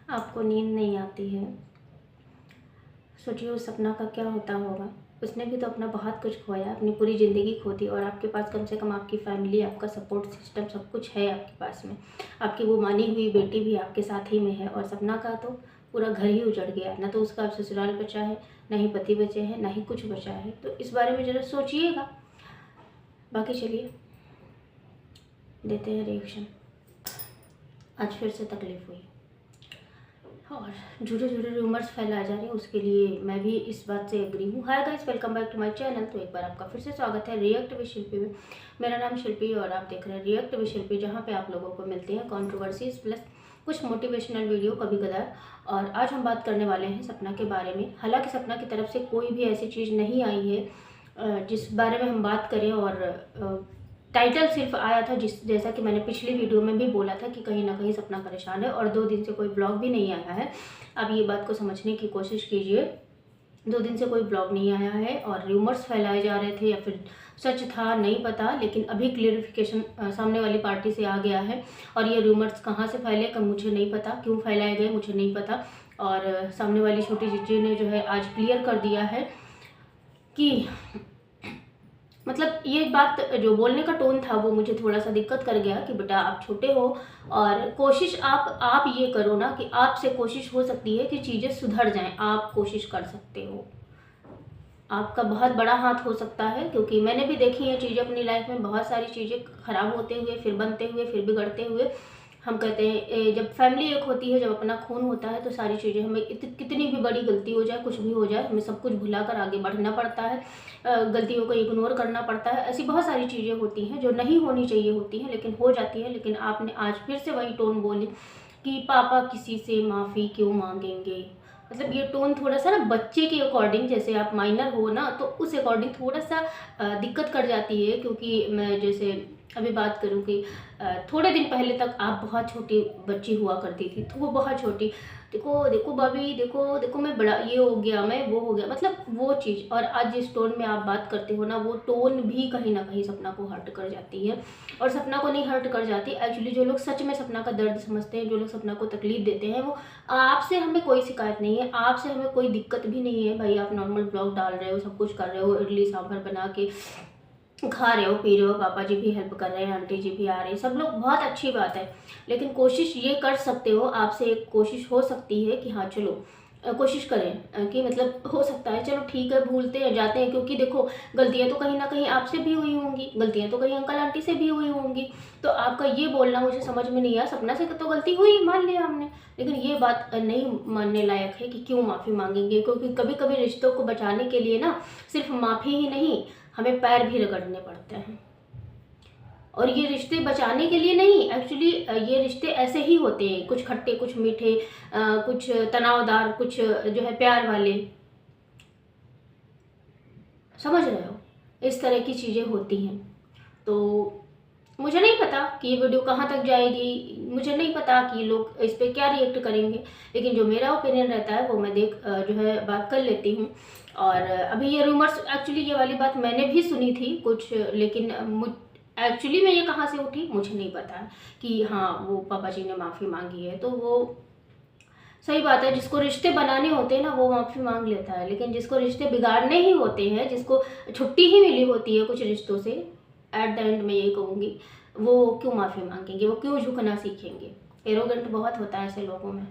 आपको नींद नहीं आती है। सोचिए उस सपना का क्या होता होगा। उसने भी तो अपना बहुत कुछ खोया, अपनी पूरी ज़िंदगी खो दी, और आपके पास कम से कम आपकी फैमिली, आपका सपोर्ट सिस्टम सब कुछ है आपके पास में। आपकी वो मानी हुई बेटी भी आपके साथ ही में है, और सपना का तो पूरा घर ही उजड़ गया। ना तो उसका अब ससुराल बचा है, ना ही पति बचे हैं, ना ही कुछ बचा है। तो इस बारे में ज़रा सोचिएगा। बाकी चलिए देते हैं रिएक्शन। आज फिर से तकलीफ़ हुई और झूठे झूठे रूमर्स फैलाए जा रहे हैं, उसके लिए मैं भी इस बात से एग्री हूँ। Hi guys, welcome back to my channel. तो एक बार आपका फिर से स्वागत है रिएक्ट विद शिल्पी में। मेरा नाम शिल्पी और आप देख रहे हैं रिएक्ट विद शिल्पी, जहाँ पे आप लोगों को मिलते हैं कंट्रोवर्सीज प्लस कुछ मोटिवेशनल वीडियो कभी कदार। और आज हम बात करने वाले हैं सपना के बारे में। हालांकि सपना की तरफ से कोई भी ऐसी चीज़ नहीं आई है जिस बारे में हम बात करें, और टाइटल सिर्फ आया था जैसा कि मैंने पिछली वीडियो में भी बोला था कि कहीं ना कहीं सपना परेशान है, और 2 दिन से कोई ब्लॉग भी नहीं आया है। आप ये बात को समझने की कोशिश कीजिए। 2 दिन से कोई ब्लॉग नहीं आया है और रूमर्स फैलाए जा रहे थे, या फिर सच था नहीं पता, लेकिन अभी क्लियरिफिकेशन सामने वाली पार्टी से आ गया है। और ये रूमर्स कहाँ से फैले कब मुझे नहीं पता, क्यों फैलाए गए मुझे नहीं पता। और सामने वाली छोटी जीजी ने जो है आज क्लियर कर दिया है कि मतलब ये बात जो बोलने का टोन था वो मुझे थोड़ा सा दिक्कत कर गया कि बेटा आप छोटे हो, और कोशिश आप ये करो ना कि आपसे कोशिश हो सकती है कि चीज़ें सुधर जाएं। आप कोशिश कर सकते हो, आपका बहुत बड़ा हाथ हो सकता है, क्योंकि मैंने भी देखी है चीज़ें अपनी लाइफ में, बहुत सारी चीज़ें ख़राब होते हुए, फिर बनते हुए, फिर बिगड़ते हुए। हम कहते हैं जब फैमिली एक होती है, जब अपना खून होता है, तो सारी चीज़ें हमें कितनी भी बड़ी गलती हो जाए, कुछ भी हो जाए, हमें सब कुछ भुलाकर आगे बढ़ना पड़ता है, गलतियों को इग्नोर करना पड़ता है। ऐसी बहुत सारी चीज़ें होती हैं जो नहीं होनी चाहिए होती हैं, लेकिन हो जाती है। लेकिन आपने आज फिर से वही टोन बोली कि पापा किसी से माफ़ी क्यों मांगेंगे। मतलब ये टोन थोड़ा सा ना बच्चे के अकॉर्डिंग, जैसे आप माइनर हो ना, तो उस अकॉर्डिंग थोड़ा सा दिक्कत कर जाती है। क्योंकि मैं जैसे अभी बात करूँ कि थोड़े दिन पहले तक आप बहुत छोटी बच्ची हुआ करती थी, तो वो बहुत छोटी, देखो देखो भाभी, देखो देखो मैं बड़ा ये हो गया, मैं वो हो गया, मतलब वो चीज़। और आज जिस टोन में आप बात करते हो ना, वो टोन भी कहीं ना कहीं सपना को हर्ट कर जाती है। और सपना को नहीं हर्ट कर जाती एक्चुअली, जो लोग सच में सपना का दर्द समझते हैं, जो लोग सपना को तकलीफ देते हैं, वो आपसे हमें कोई शिकायत नहीं है, आपसे हमें कोई दिक्कत भी नहीं है। भाई आप नॉर्मल ब्लॉग डाल रहे हो, सब कुछ कर रहे हो, इडली सांभर बना के खा रहे हो, पी रहे हो, पापा जी भी हेल्प कर रहे हैं, आंटी जी भी आ रही है, सब लोग, बहुत अच्छी बात है। लेकिन कोशिश ये कर सकते हो, आपसे एक कोशिश हो सकती है कि हाँ चलो कोशिश करें कि मतलब हो सकता है, चलो ठीक है, भूलते हैं जाते हैं। क्योंकि देखो गलतियां तो कहीं ना कहीं आपसे भी हुई होंगी, गलतियां तो कहीं अंकल आंटी से भी हुई होंगी। तो आपका ये बोलना मुझे समझ में नहीं आया। सपना से तो गलती हुई, मान लिया हमने, लेकिन ये बात नहीं मानने लायक है कि क्यों माफ़ी मांगेंगे। क्योंकि कभी कभी रिश्तों को बचाने के लिए ना सिर्फ माफ़ी ही नहीं, हमें पैर भी रगड़ने पड़ते हैं। और ये रिश्ते बचाने के लिए नहीं, एक्चुअली ये रिश्ते ऐसे ही होते हैं, कुछ खट्टे कुछ मीठे, कुछ तनावदार, कुछ जो है प्यार वाले, समझ रहे हो, इस तरह की चीज़ें होती हैं। तो मुझे नहीं पता कि ये वीडियो कहाँ तक जाएगी, मुझे नहीं पता कि लोग इस पर क्या रिएक्ट करेंगे, लेकिन जो मेरा ओपिनियन रहता है वो मैं जो है बात कर लेती हूँ। और अभी ये रूमर्स, एक्चुअली ये वाली बात मैंने भी सुनी थी कुछ, लेकिन एक्चुअली में ये कहाँ से उठी मुझे नहीं पता कि हाँ वो पापा जी ने माफ़ी मांगी है। तो वो सही बात है, जिसको रिश्ते बनाने होते हैं ना वो माफ़ी मांग लेता है, लेकिन जिसको रिश्ते बिगाड़ने ही होते हैं, जिसको छुट्टी ही मिली होती है कुछ रिश्तों से, एट द एंड में ये कहूँगी, वो क्यों माफ़ी मांगेंगे, वो क्यों झुकना सीखेंगे। एरोगेंट बहुत होता है ऐसे लोगों में,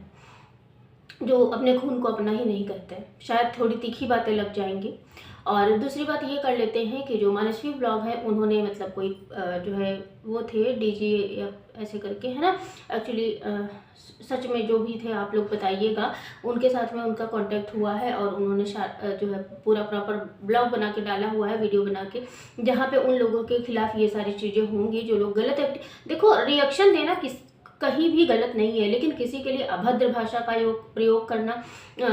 जो अपने खून को अपना ही नहीं करते। शायद थोड़ी तीखी बातें लग जाएंगी। और दूसरी बात ये कर लेते हैं कि जो मनस्वी ब्लॉग है, उन्होंने मतलब कोई जो है वो थे डीजे या ऐसे करके, है ना, एक्चुअली सच में जो भी थे आप लोग बताइएगा, उनके साथ में उनका कांटेक्ट हुआ है, और उन्होंने जो है पूरा प्रॉपर ब्लॉग बना के डाला हुआ है, वीडियो बना के, जहाँ पे उन लोगों के खिलाफ ये सारी चीज़ें होंगी जो लोग गलत देखो रिएक्शन देना कहीं भी गलत नहीं है, लेकिन किसी के लिए अभद्र भाषा का प्रयोग करना,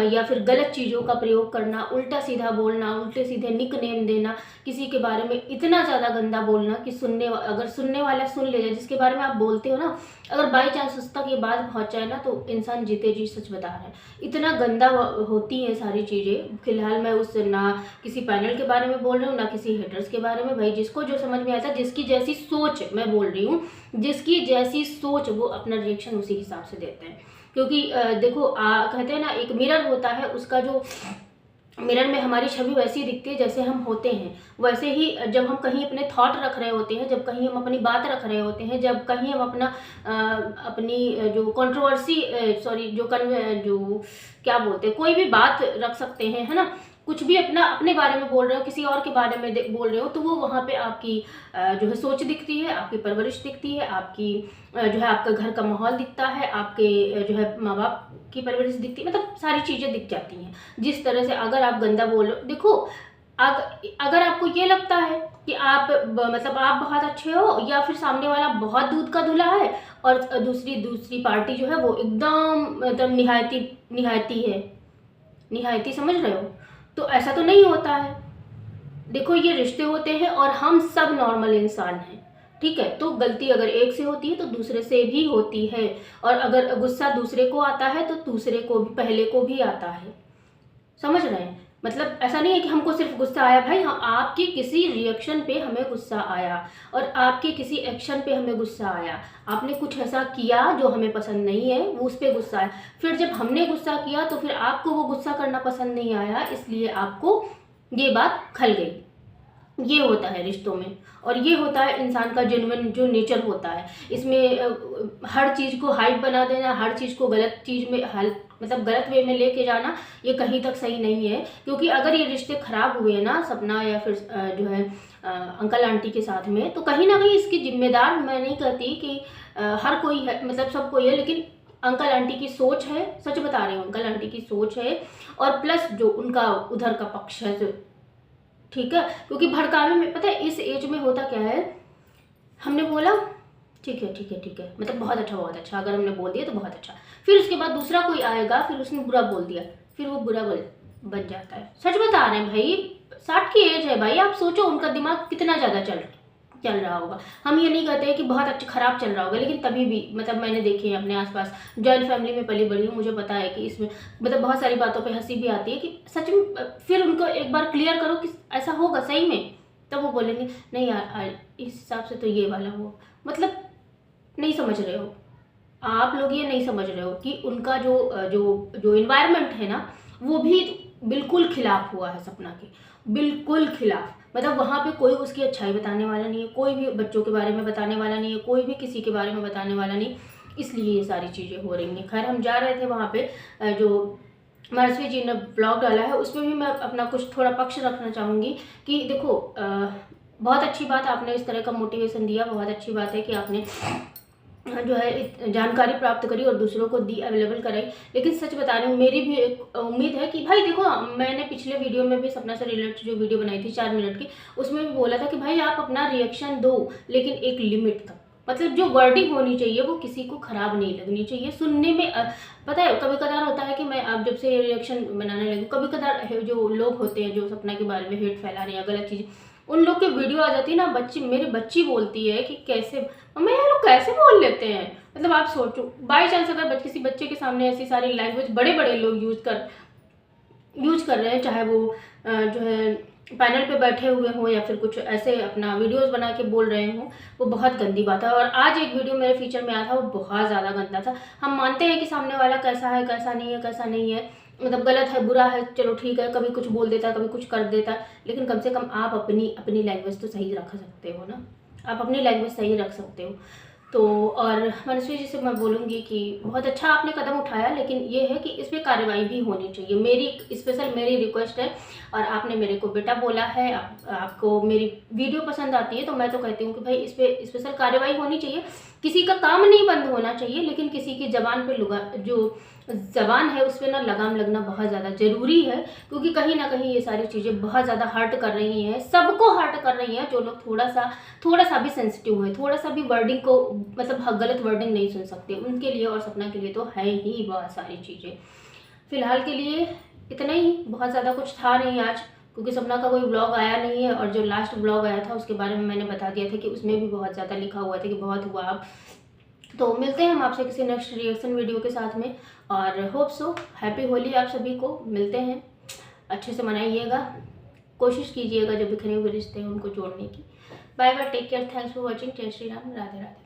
या फिर गलत चीज़ों का प्रयोग करना, उल्टा सीधा बोलना, उल्टे सीधे निक नेम देना, किसी के बारे में इतना ज़्यादा गंदा बोलना कि अगर सुनने वाला सुन ले जाए, जिसके बारे में आप बोलते हो ना, अगर बाई चांस उस तक ये बात पहुँच जाए ना, तो इंसान जीते जी सच बता रहा है, इतना गंदा होती हैं सारी चीज़ें। फिलहाल मैं उस ना किसी पैनल के बारे में बोल रही हूँ, ना किसी हेटर्स के बारे में। भाई जिसको जो समझ में आता है, जिसकी जैसी सोच मैं बोल रही हूँ, जिसकी जैसी सोच वो अपना रिएक्शन उसी हिसाब से देते हैं। क्योंकि देखो कहते हैं ना, एक मिरर होता है, उसका जो मिरर में हमारी छवि वैसी दिखती है जैसे हम होते हैं। वैसे ही जब हम कहीं अपने थॉट रख रहे होते हैं, जब कहीं हम अपनी बात रख रहे होते हैं, जब कहीं हम अपनी जो कंट्रोवर्सी जो क्या बोलते हैं, कोई भी बात रख सकते हैं, है ना, कुछ भी अपने बारे में बोल रहे हो, किसी और के बारे में बोल रहे हो, तो वो वहाँ पे आपकी जो है सोच दिखती है, आपकी परवरिश दिखती है, आपकी जो है आपका घर का माहौल दिखता है, आपके जो है माँ बाप की परवरिश दिखती है, मतलब सारी चीज़ें दिख जाती हैं। जिस तरह से अगर आप गंदा बोल रहे हो, देखो अगर आपको ये लगता है कि मतलब आप बहुत अच्छे हो, या फिर सामने वाला बहुत दूध का धुला है और दूसरी पार्टी जो है वो एकदम मतलब निहायती समझ रहे हो, तो ऐसा तो नहीं होता है। देखो, ये रिश्ते होते हैं और हम सब नॉर्मल इंसान हैं, ठीक है। तो गलती अगर एक से होती है तो दूसरे से भी होती है, और अगर गुस्सा दूसरे को आता है तो दूसरे को भी, पहले को भी आता है। समझ रहे हैं? मतलब ऐसा नहीं है कि हमको सिर्फ गुस्सा आया भाई, हाँ, आपकी किसी रिएक्शन पे हमें गुस्सा आया, और आपके किसी एक्शन पे हमें गुस्सा आया। आपने कुछ ऐसा किया जो हमें पसंद नहीं है, वो उस पर गुस्सा आया। फिर जब हमने गुस्सा किया तो फिर आपको वो गुस्सा करना पसंद नहीं आया, इसलिए आपको ये बात खल गई। ये होता है रिश्तों में, और ये होता है इंसान का जेन्युइन जो नेचर होता है। इसमें हर चीज़ को हाइप बना देना, हर चीज़ को गलत चीज़ में मतलब गलत वे में लेके जाना, ये कहीं तक सही नहीं है। क्योंकि अगर ये रिश्ते खराब हुए ना सपना, या फिर जो है अंकल आंटी के साथ में, तो कहीं ना कहीं इसकी जिम्मेदार मैं नहीं कहती कि हर कोई है, मतलब सब कोई है, लेकिन अंकल आंटी की सोच है, सच बता रही हूँ, अंकल आंटी की सोच है, और प्लस जो उनका उधर का पक्ष है, जो ठीक है। क्योंकि भड़कावे में पता है इस एज में होता क्या है, हमने बोला ठीक है ठीक है ठीक है, मतलब बहुत अच्छा, अगर हमने बोल दिया तो बहुत अच्छा, फिर उसके बाद दूसरा कोई आएगा, फिर उसने बुरा बोल दिया, फिर वो बुरा बन जाता है। सच बता रहे हैं भाई, 60 की एज है भाई, आप सोचो उनका दिमाग कितना ज़्यादा चल रहा होगा। हम ये नहीं कहते हैं कि बहुत अच्छा खराब चल रहा होगा, लेकिन तभी भी मतलब मैंने देखे हैं अपने आसपास, जॉइंट फैमिली में पली बड़ी हूँ, मुझे पता है कि इसमें मतलब बहुत सारी बातों पे हंसी भी आती है कि सच में, फिर उनको एक बार क्लियर करो कि ऐसा होगा सही में, तब वो बोलेंगे नहीं यार इस हिसाब से तो ये वाला हो, मतलब नहीं समझ रहे हो आप लोग, ये नहीं समझ रहे हो कि उनका जो जो जो इन्वायरमेंट है ना, वो भी बिल्कुल खिलाफ हुआ है सपना के, बिल्कुल खिलाफ। मतलब वहाँ पे कोई उसकी अच्छाई बताने वाला नहीं है, कोई भी बच्चों के बारे में बताने वाला नहीं है, कोई भी किसी के बारे में बताने वाला नहीं, इसलिए ये सारी चीज़ें हो रही हैं। खैर, हम जा रहे थे वहाँ पे, जो मनस्वी जी ने ब्लॉग डाला है उसमें भी मैं अपना कुछ थोड़ा पक्ष रखना चाहूँगी कि देखो, बहुत अच्छी बात आपने इस तरह का मोटिवेशन दिया, बहुत अच्छी बात है कि आपने जो है जानकारी प्राप्त करी और दूसरों को दी, अवेलेबल कराई। लेकिन सच बता रही हूँ, मेरी भी एक उम्मीद है कि भाई देखो, मैंने पिछले वीडियो में भी सपना से रिलेटेड जो वीडियो बनाई थी 4 मिनट की, उसमें भी बोला था कि भाई आप अपना रिएक्शन दो, लेकिन एक लिमिट तक। मतलब जो वर्डिंग होनी चाहिए वो किसी को खराब नहीं लगनी चाहिए सुनने में। पता है कभी कदार होता है कि मैं अब जब से रिएक्शन बनाने लगी, कभी कदार जो लोग होते हैं जो सपना के बारे में हेट फैला रहे हैं, गलत चीज़, उन लोग की वीडियो आ जाती है ना, मेरी बच्ची बोलती है कि कैसे मम्मा ये लोग कैसे बोल लेते हैं। मतलब आप सोचो, बाई चांस अगर किसी बच्चे के सामने ऐसी सारी लैंग्वेज बड़े बड़े लोग यूज कर रहे हैं, चाहे वो जो है पैनल पे बैठे हुए हों या फिर कुछ ऐसे अपना वीडियोस बना के बोल रहे हों, वो बहुत गंदी बात है। और आज एक वीडियो मेरे फीचर में आया था, वो बहुत ज़्यादा गंदा था। हम मानते हैं कि सामने वाला कैसा है, कैसा नहीं है, मतलब गलत है, बुरा है, चलो ठीक है, कभी कुछ बोल देता है, कभी कुछ कर देता है, लेकिन कम से कम आप अपनी लैंग्वेज तो सही रख सकते हो ना, आप अपनी लैंग्वेज सही रख सकते हो। तो और मनस्वी जी से मैं बोलूँगी कि बहुत अच्छा आपने कदम उठाया, लेकिन ये है कि इस पर कार्रवाई भी होनी चाहिए। मेरी रिक्वेस्ट है, और आपने मेरे को बेटा बोला है, आपको मेरी वीडियो पसंद आती है, तो मैं तो कहती हूँ कि भाई इस पर स्पेशल कार्रवाई होनी चाहिए। किसी का काम नहीं बंद होना चाहिए, लेकिन किसी की ज़बान पे जो ज़बान है उस पर ना लगाम लगना बहुत ज़्यादा ज़रूरी है। क्योंकि कहीं ना कहीं ये सारी चीज़ें बहुत ज़्यादा हर्ट कर रही हैं, सबको हर्ट कर रही हैं। जो लोग थोड़ा सा भी सेंसिटिव है, थोड़ा सा भी वर्डिंग को मतलब गलत वर्डिंग नहीं सुन सकते, उनके लिए और सपना के लिए तो है ही बहुत सारी चीज़ें। फिलहाल के लिए इतना ही, बहुत ज़्यादा कुछ था नहीं आज, क्योंकि सपना का कोई ब्लॉग आया नहीं है, और जो लास्ट ब्लॉग आया था उसके बारे में मैंने बता दिया था कि उसमें भी बहुत ज़्यादा लिखा हुआ था कि बहुत हुआ अब। तो मिलते हैं हम आपसे किसी नेक्स्ट रिएक्शन वीडियो के साथ में, और होप सो हैप्पी होली आप सभी को। मिलते हैं, अच्छे से मनाइएगा, कोशिश कीजिएगा जो बिखरे हुए रिश्ते हैं उनको जोड़ने की। Bye bye, take care, thanks for watching, जय श्री राम, राधे राधे।